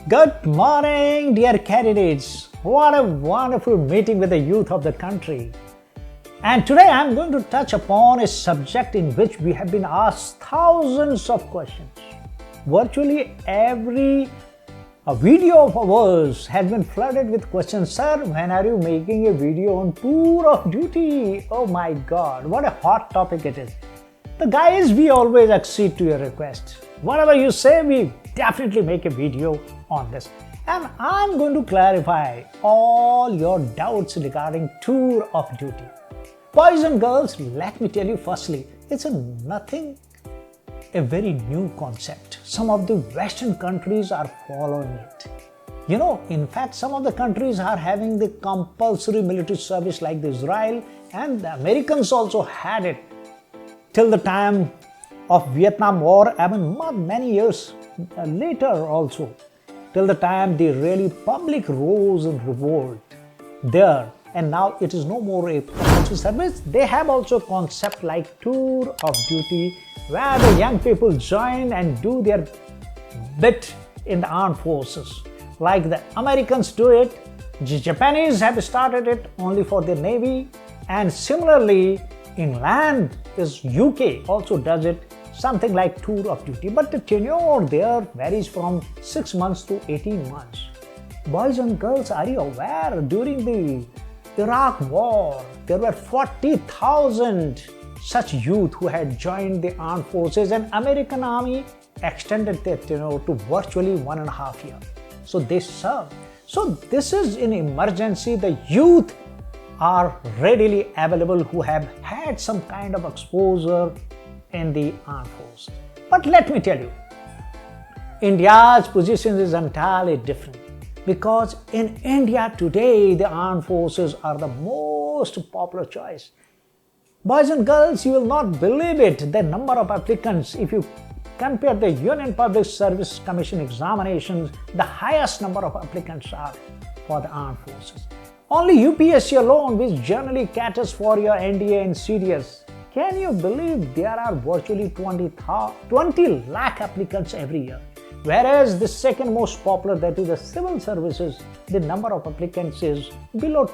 Good morning, dear candidates. What a wonderful meeting with the youth of the country. And today I am going to touch upon a subject in which we have been asked thousands of questions. Virtually every video of ours has been flooded with questions. Sir, when are you making a video on tour of duty? Oh my God, what a hot topic it is. The guys, we always accede to your request. Whatever you say, we definitely make a video on this. And I'm going to clarify all your doubts regarding tour of duty. Boys and girls, let me tell you firstly, it's a very new concept. Some of the Western countries are following it. You know, in fact, some of the countries are having the compulsory military service like Israel, and the Americans also had it till the time of Vietnam War, many years later also, till the time the really public rose in revolt there, and now it is no more a compulsory service. They have also a concept like tour of duty, where the young people join and do their bit in the armed forces. Like the Americans do it, the Japanese have started it only for their navy, and similarly in land is UK also does it, something like tour of duty, but the tenure there varies from 6 months to 18 months. Boys and girls, are you aware during the Iraq war there were 40,000 such youth who had joined the armed forces, and American army extended their tenure to virtually 1.5 years. So they served. So this is in emergency. The youth are readily available who have had some kind of exposure in the armed force. But let me tell you, India's position is entirely different, because in India today the armed forces are the most popular choice. Boys and girls, you will not believe it, the number of applicants. If you compare the Union Public Service Commission examinations, the highest number of applicants are for the armed forces. Only UPSC alone, which generally caters for your NDA and CDS, can you believe there are virtually 20 lakh applicants every year? Whereas the second most popular, that is the civil services, the number of applicants is below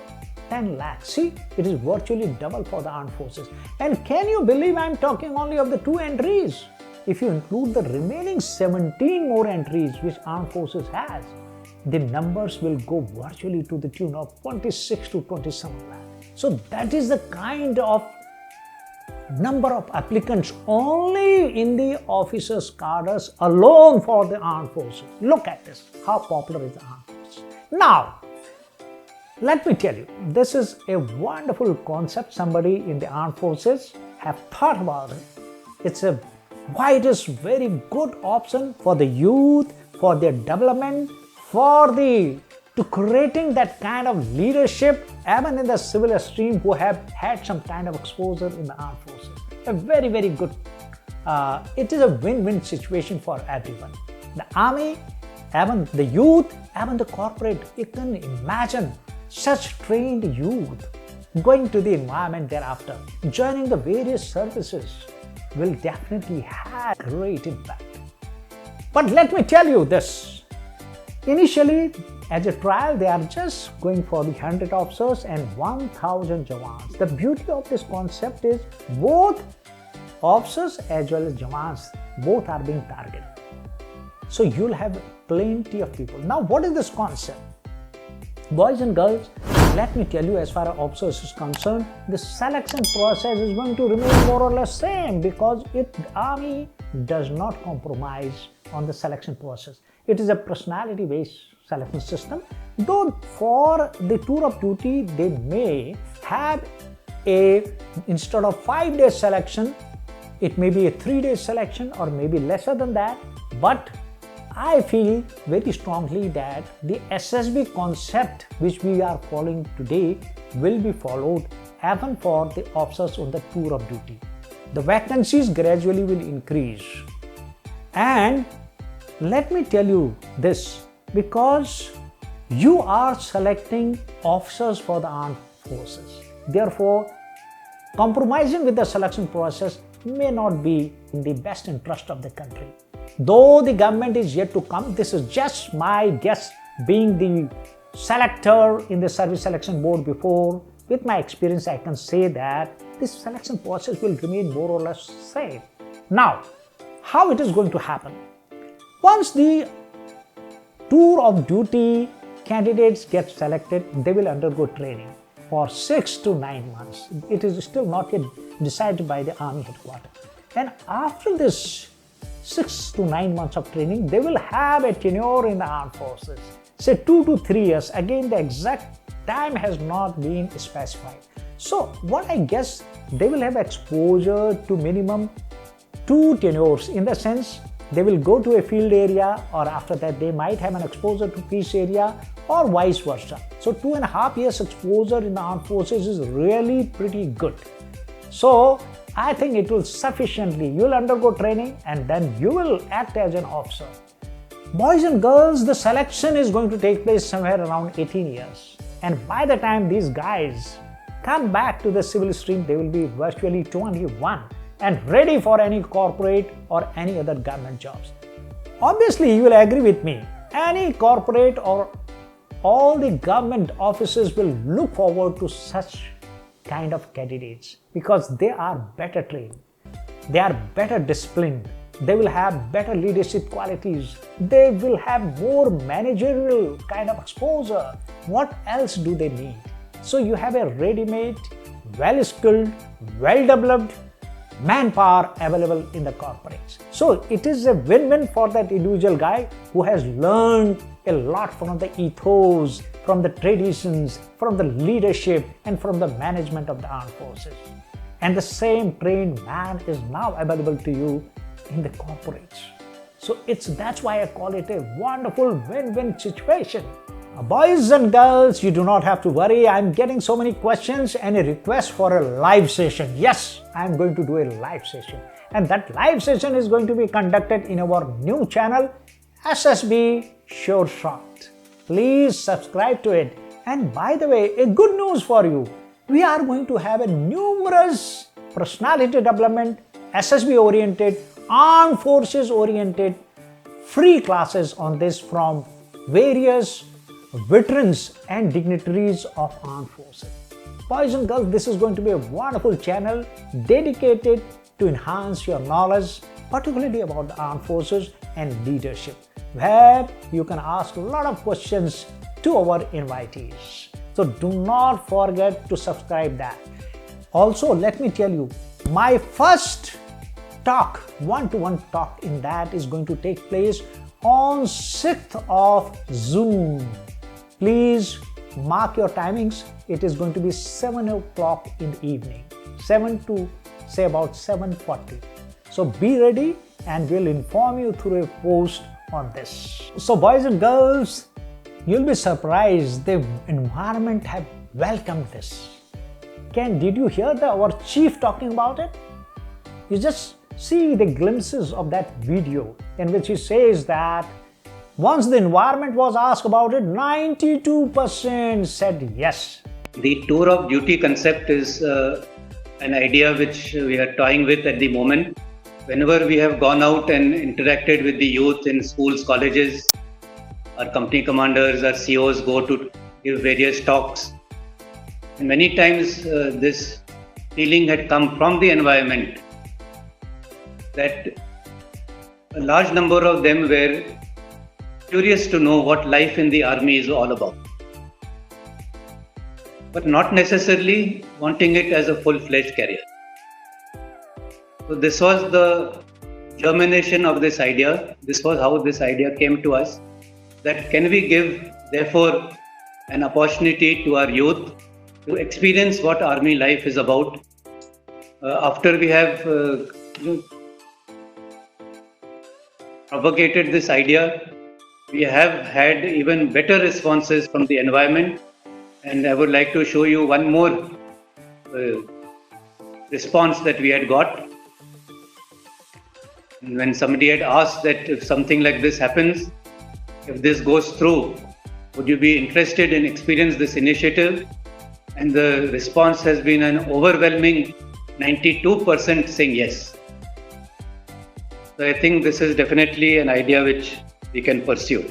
10 lakhs. See, it is virtually double for the armed forces. And can you believe I'm talking only of the 2 entries? If you include the remaining 17 more entries which armed forces has, the numbers will go virtually to the tune of 26 to 27 lakh. So that is the kind of number of applicants only in the officers' cadres alone for the armed forces. Look at this, how popular is the armed forces. Now, let me tell you, this is a wonderful concept. Somebody in the armed forces have thought about it. It's a widest, very good option for the youth, for their development, to creating that kind of leadership even in the civil stream who have had some kind of exposure in the armed forces. A very, very good, it is a win-win situation for everyone. The army, even the youth, even the corporate. You can imagine such trained youth going to the environment thereafter, joining the various services will definitely have great impact. But let me tell you this. Initially, as a trial, they are just going for the 100 officers and 1,000 jawans. The beauty of this concept is both officers as well as jawans, both are being targeted. So you'll have plenty of people. Now, what is this concept? Boys and girls, let me tell you, as far as officers is concerned, the selection process is going to remain more or less same, because the army does not compromise on the selection process. It is a personality-based selection system, though for the tour of duty, they may have instead of 5-day selection, it may be a 3-day selection or maybe lesser than that. But I feel very strongly that the SSB concept which we are following today will be followed even for the officers on the tour of duty. The vacancies gradually will increase. And let me tell you this, because you are selecting officers for the armed forces. Therefore, compromising with the selection process may not be in the best interest of the country. Though the government is yet to come, this is just my guess, being the selector in the service selection board before. With my experience, I can say that this selection process will remain more or less same. Now, how it is going to happen? Once the tour of duty candidates get selected, they will undergo training for 6 to 9 months. It is still not yet decided by the Army headquarters. And after this 6 to 9 months of training, they will have a tenure in the armed forces. Say 2 to 3 years. Again, the exact time has not been specified. So what I guess, they will have exposure to minimum 2 tenures, in the sense they will go to a field area, or after that they might have an exposure to peace area, or vice versa. So 2.5 years exposure in the armed forces is really pretty good. So I think it will sufficiently, you will undergo training and then you will act as an officer. Boys and girls, the selection is going to take place somewhere around 18 years. And by the time these guys come back to the civil stream, they will be virtually 21 and ready for any corporate or any other government jobs. Obviously, you will agree with me, any corporate or all the government offices will look forward to such kind of candidates, because they are better trained, they are better disciplined, they will have better leadership qualities, they will have more managerial kind of exposure. What else do they need? So you have a ready-made, well-skilled, well-developed manpower available in the corporates. So it is a win-win for that individual guy who has learned a lot from the ethos, from the traditions, from the leadership, and from the management of the armed forces. And the same trained man is now available to you in the corporates. So that's why I call it a wonderful win-win situation. Boys and girls, you do not have to worry. I'm getting so many questions and a request for a live session. Yes, I'm going to do a live session. And that live session is going to be conducted in our new channel, SSB Sure Shot. Please subscribe to it. And by the way, a good news for you. We are going to have a numerous personality development, SSB oriented, armed forces oriented, free classes on this from various veterans and dignitaries of armed forces. Boys and girls, this is going to be a wonderful channel dedicated to enhance your knowledge, particularly about the armed forces and leadership, where you can ask a lot of questions to our invitees. So do not forget to subscribe that. Also, let me tell you, my first talk, one-to-one talk in that is going to take place on 6th of June. Please mark your timings. It is going to be 7 o'clock in the evening, 7 to say about 7:40. So be ready and we'll inform you through a post on this. So boys and girls, you'll be surprised, the environment have welcomed this. Did you hear our chief talking about it? You just see the glimpses of that video in which he says that once the environment was asked about it, 92% said yes. The tour of duty concept is an idea which we are toying with at the moment. Whenever we have gone out and interacted with the youth in schools, colleges, our company commanders, our COs go to give various talks. And many times this feeling had come from the environment that a large number of them were curious to know what life in the army is all about, but not necessarily wanting it as a full-fledged career. So this was the germination of this idea. This was how this idea came to us, that can we give therefore an opportunity to our youth to experience what army life is about. After we have propagated this idea, we have had even better responses from the environment, and I would like to show you one more response that we had got. When somebody had asked that if something like this happens, if this goes through, would you be interested in experience this initiative? And the response has been an overwhelming 92% saying yes. So I think this is definitely an idea which we can pursue.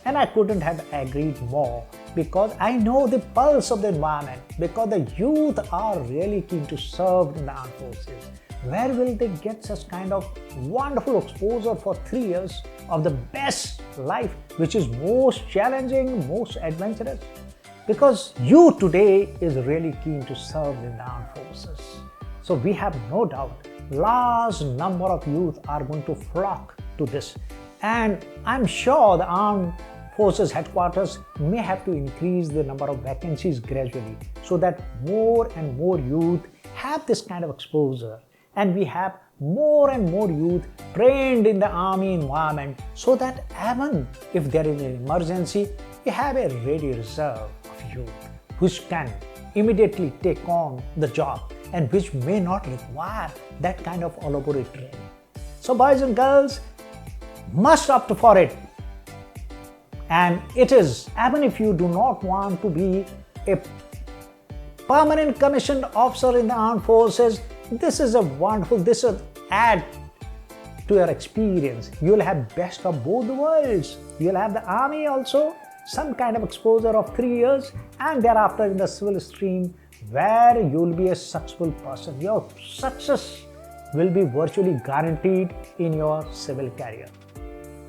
And I couldn't have agreed more, because I know the pulse of the environment, because the youth are really keen to serve in the armed forces. Where will they get such kind of wonderful exposure for 3 years of the best life, which is most challenging, most adventurous? Because youth today is really keen to serve in the armed forces. So we have no doubt large number of youth are going to flock to this. And I'm sure the armed forces headquarters may have to increase the number of vacancies gradually, so that more and more youth have this kind of exposure, and we have more and more youth trained in the army environment, so that even if there is an emergency, we have a ready reserve of youth which can immediately take on the job and which may not require that kind of elaborate training. So boys and girls must opt for it. And it is, even if you do not want to be a permanent commissioned officer in the armed forces, this is a wonderful, this will add to your experience. You will have best of both the worlds. You will have the army also, some kind of exposure of 3 years, and thereafter in the civil stream, where you will be a successful person. Your success will be virtually guaranteed in your civil career.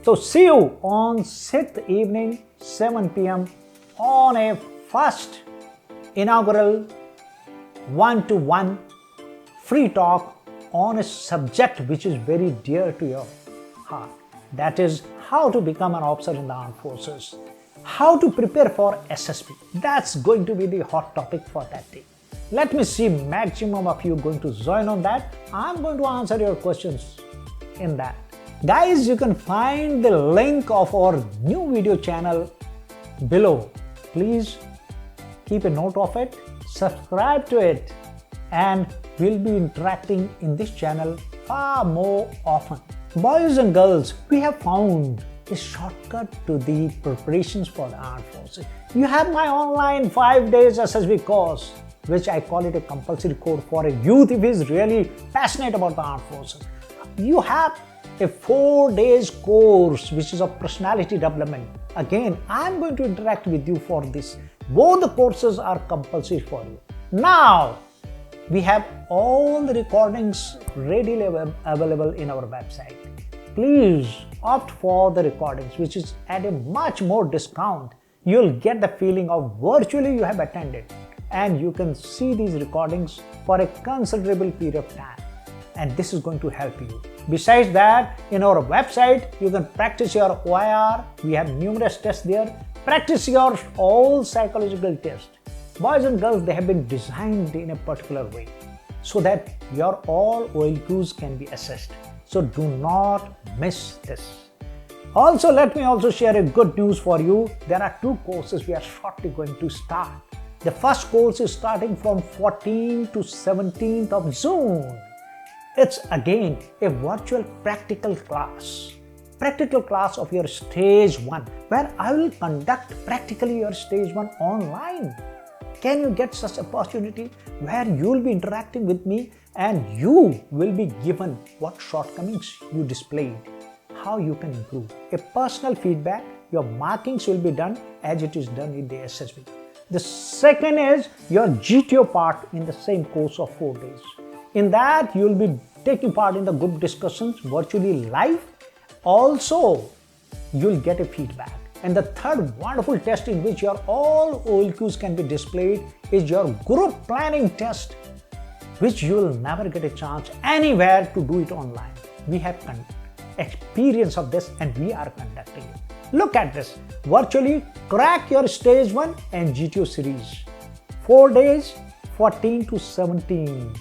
So see you on 6th evening, 7 p.m. on a first inaugural 1-to-1 free talk on a subject which is very dear to your heart. That is how to become an officer in the armed forces, how to prepare for SSB. That's going to be the hot topic for that day. Let me see maximum of you going to join on that. I'm going to answer your questions in that. Guys, you can find the link of our new video channel below. Please keep a note of it, subscribe to it, and we'll be interacting in this channel far more often. Boys and girls, we have found a shortcut to the preparations for the armed forces. You have my online 5 days SSB course, which I call it a compulsory course for a youth if he is really passionate about the armed forces. You have a 4 days course which is of personality development. Again, I'm going to interact with you for this. Both the courses are compulsory for you. Now, we have all the recordings readily available in our website. Please opt for the recordings, which is at a much more discount. You'll get the feeling of virtually you have attended, and you can see these recordings for a considerable period of time. And this is going to help you. Besides that, in our website, you can practice your OIR. We have numerous tests there. Practice your all psychological tests. Boys and girls, they have been designed in a particular way so that your all OLQs can be assessed. So do not miss this. Also, let me also share a good news for you. There are 2 courses we are shortly going to start. The first course is starting from 14th to 17th of June. It's again a virtual practical class of your stage 1, where I will conduct practically your stage 1 online. Can you get such opportunity where you will be interacting with me and you will be given what shortcomings you displayed, how you can improve. A personal feedback, your markings will be done as it is done in the SSB. The second is your GTO part in the same course of 4 days. In that, you will be taking part in the group discussions virtually live. Also, you will get a feedback. And the third wonderful test in which your all OLQs can be displayed is your group planning test, which you will never get a chance anywhere to do it online. We have experience of this and we are conducting it. Look at this. Virtually crack your stage 1 and GTO series. 4 days, 14 to 17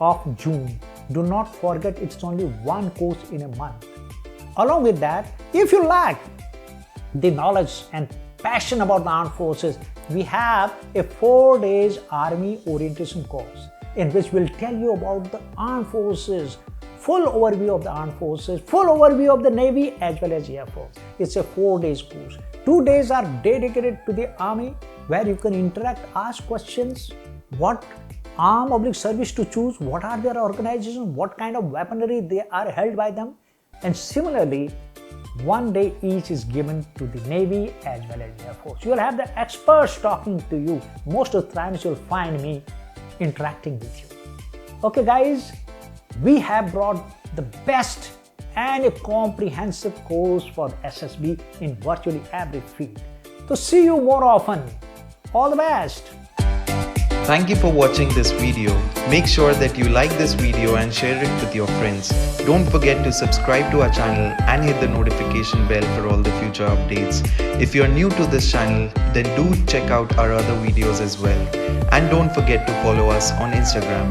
of June. Do not forget, it's only 1 course in a month. Along with that, if you lack the knowledge and passion about the armed forces, we have a 4 days army orientation course in which we'll tell you about the armed forces, full overview of the armed forces, full overview of the Navy as well as Air Force. It's a 4 days course. 2 days are dedicated to the army, where you can interact, ask questions, what arm / service to choose, what are their organizations, what kind of weaponry they are held by them, And similarly, one day each is given to the Navy as well as Air Force. You'll have the experts talking to you. Most of the times you'll find me interacting with you. Okay guys, we have brought the best and a comprehensive course for SSB in virtually every field. So see you more often. All the best. Thank you for watching this video. Make sure that you like this video and share it with your friends. Don't forget to subscribe to our channel and hit the notification bell for all the future updates. If you're new to this channel, then do check out our other videos as well. And don't forget to follow us on Instagram.